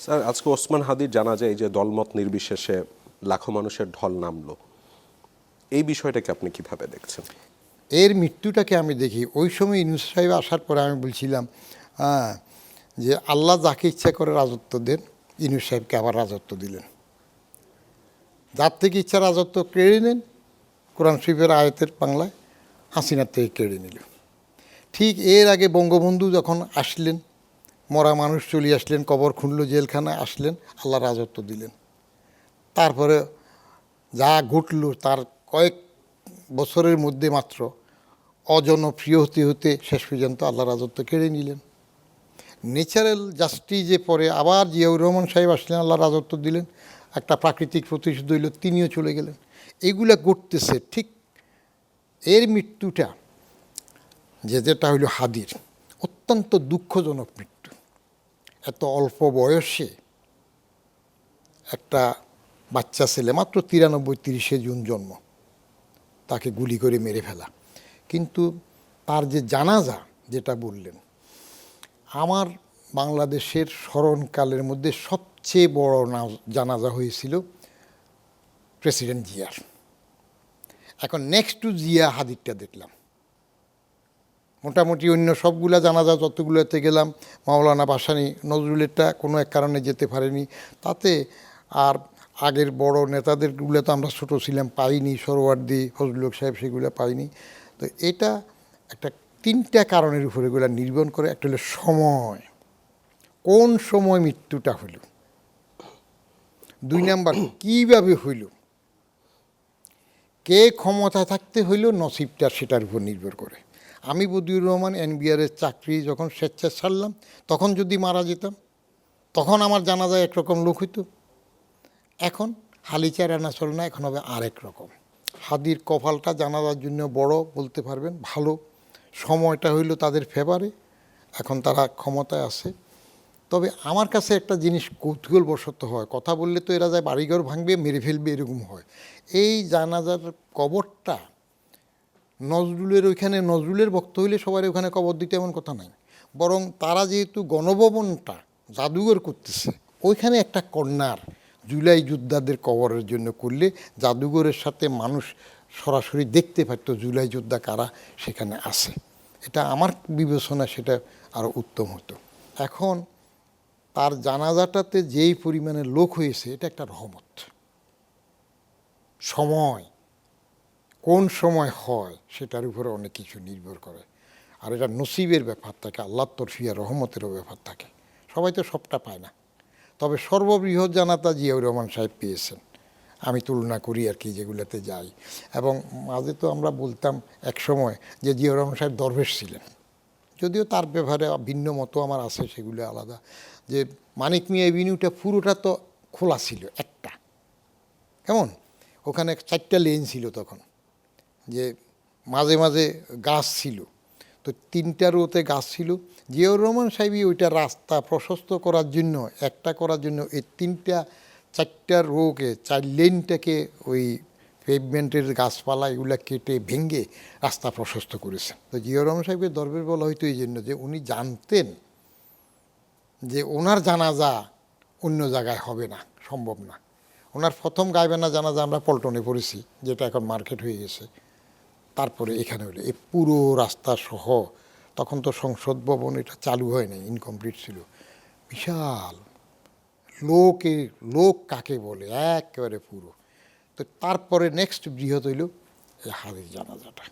Sir, আজকে ওসমান হাদির জানাজায় যে দলমত নির্বিশেষে লাখো মানুষের ঢল নামলো, এই বিষয়টাকে আপনি কিভাবে দেখছেন? এর মৃত্যুটাকে আমি দেখি ওই সময় ইউনূস সাহেব আসার পরে আমি বলছিলাম যে আল্লাহ যাকে ইচ্ছা করে রাজত্ব দেন, ইউনূস সাহেবকে আবার রাজত্ব দিলেন। যার থেকে ইচ্ছা রাজত্ব কেড়ে নেন, কোরআন শরীফের আয়াতের বাংলায় হাসিনার থেকে কেড়ে নিল। ঠিক এর আগে বঙ্গবন্ধু যখন আসলেন, মরা মানুষ চলে আসলেন, কবর খুঁড়ল, জেলখানায় আসলেন, আল্লাহ রাজত্ব দিলেন। তারপরে যা ঘটল তার কয়েক বছরের মধ্যে মাত্র অজনপ্রিয় হতে হতে শেষ পর্যন্ত আল্লাহ রাজত্ব কেড়ে নিলেন। ন্যাচারাল জাস্টিসে পরে আবার জিয়াউর রহমান সাহেব আসলেন, আল্লাহ রাজত্ব দিলেন, একটা প্রাকৃতিক প্রতিশোধ হইল, তিনিও চলে গেলেন। এগুলা ঘটতেছে। ঠিক এর মৃত্যুটা যেটা হইল হাদির, অত্যন্ত দুঃখজনক মৃত্যু। এত অল্প বয়সে একটা বাচ্চা ছেলে, মাত্র 93 জুন জন্ম, তাকে গুলি করে মেরে ফেলা। কিন্তু তার যে জানাজা যেটা বললেন, আমার বাংলাদেশের স্মরণকালের মধ্যে সবচেয়ে বড় জানাজা হয়েছিল প্রেসিডেন্ট জিয়ার। এখন নেক্সট টু জিয়া হাদিরটা দেখলাম। মোটামুটি অন্য সবগুলা জানাজা যতগুলোতে গেলাম, মাওলানা ভাসানী, নজরুলেরটা কোনো এক কারণে যেতে পারেনি, তাতে আর আগের বড় নেতাদেরগুলো তো আমরা ছোটো ছিলাম, পাইনি, সরোয়ার্দী, ফজলুল হক সাহেব, সেগুলো পাইনি। তো এটা একটা 3টা কারণের উপরে এগুলো নির্ভর করে। একটা হলো সময়, কোন সময় মৃত্যুটা হইল। 2 নাম্বার, কীভাবে হইল, কে ক্ষমতা থাকতে হইল, নসিবটা সেটার উপর নির্ভর করে। আমি বদিউর রহমান এনবিআরের চাকরি যখন স্বেচ্ছায় ছাড়লাম, তখন যদি মারা যেতাম, তখন আমার জানাজায় একরকম লোক হইতো। এখন হালিচার আনা চল না, এখন হবে আরেক রকম। হাদির কপালটা জানাজার জন্য বড় বলতে পারবেন, ভালো। সময়টা হইল তাদের ফেভারে, এখন তারা ক্ষমতায় আছে। তবে আমার কাছে একটা জিনিস কৌতূহলবশত হয়, কথা বললে তো এরা যায় বাড়িঘর ভাঙবে, মেরে ফেলবে, এরকম হয়। এই জানাজার কবরটা নজরুলের ওইখানে, নজরুলের ভক্ত হইলে সবার ওখানে কবর দিতে এমন কথা নাই, বরং তারা যেহেতু গণভবনটা জাদুঘর করতেছে, ওইখানে একটা কর্নার জুলাই যোদ্ধাদের কবরের জন্য করলে জাদুঘরের সাথে মানুষ সরাসরি দেখতে পারত জুলাই যোদ্ধা কারা সেখানে আছে। এটা আমার বিবেচনা, সেটা আরও উত্তম হতো। এখন তার জানাজাটাতে যেই পরিমাণে লোক হয়েছে, এটা একটা রহমত। সময়, কোন সময় হয় সেটার উপরে অনেক কিছু নির্ভর করে। আর এটা নসিবের ব্যাপার থাকে, আল্লাহর তরফিয়া রহমতেরও ব্যাপার থাকে। সবাই তো সবটা পায় না। তবে সর্ববৃহৎ জানাতা জিয়াউর রহমান সাহেব পেয়েছেন, আমি তুলনা করি আর কি, যেগুলোতে যাই। এবং মাঝে তো আমরা বলতাম এক সময় যে জিয়াউর রহমান সাহেব দরবেশ ছিলেন, যদিও তার ব্যাপারে ভিন্ন মতো আমার আছে, সেগুলো আলাদা। যে মানিক মিয়া এভিনিউটা পুরোটা তো খোলা ছিল, একটা কেমন, ওখানে 4টা লেন ছিল তখন, যে মাঝে মাঝে গাছ ছিল, তো 3টা রোতে গাছ ছিল। জিয়াউর রহমান সাহেবই ওইটা রাস্তা প্রশস্ত করার জন্য, একটা করার জন্য এই 4টা রোকে, 4 লেনটাকে ওই পেভমেন্টের গাছপালা এগুলো কেটে ভেঙে রাস্তা প্রশস্ত করেছে। তো জিয়াউর রহমান সাহেবকে দরবেশ বলা হয়তো এই জন্য যে উনি জানতেন যে ওনার জানাজা অন্য জায়গায় হবে না, সম্ভব না। ওনার প্রথম গায়বানা জানাজা আমরা পল্টনে পড়েছি, যেটা এখন মার্কেট হয়ে গেছে। তারপরে এখানে হলো এই পুরো রাস্তা সহ, তখন তো সংসদ ভবন এটা চালু হয় নাই, ইনকমপ্লিট ছিল। বিশাল লোক কাকে বলে, একেবারে পুরো। তো তারপরে নেক্সট বৃহৎ হইল এই হাদির জানাজাটা।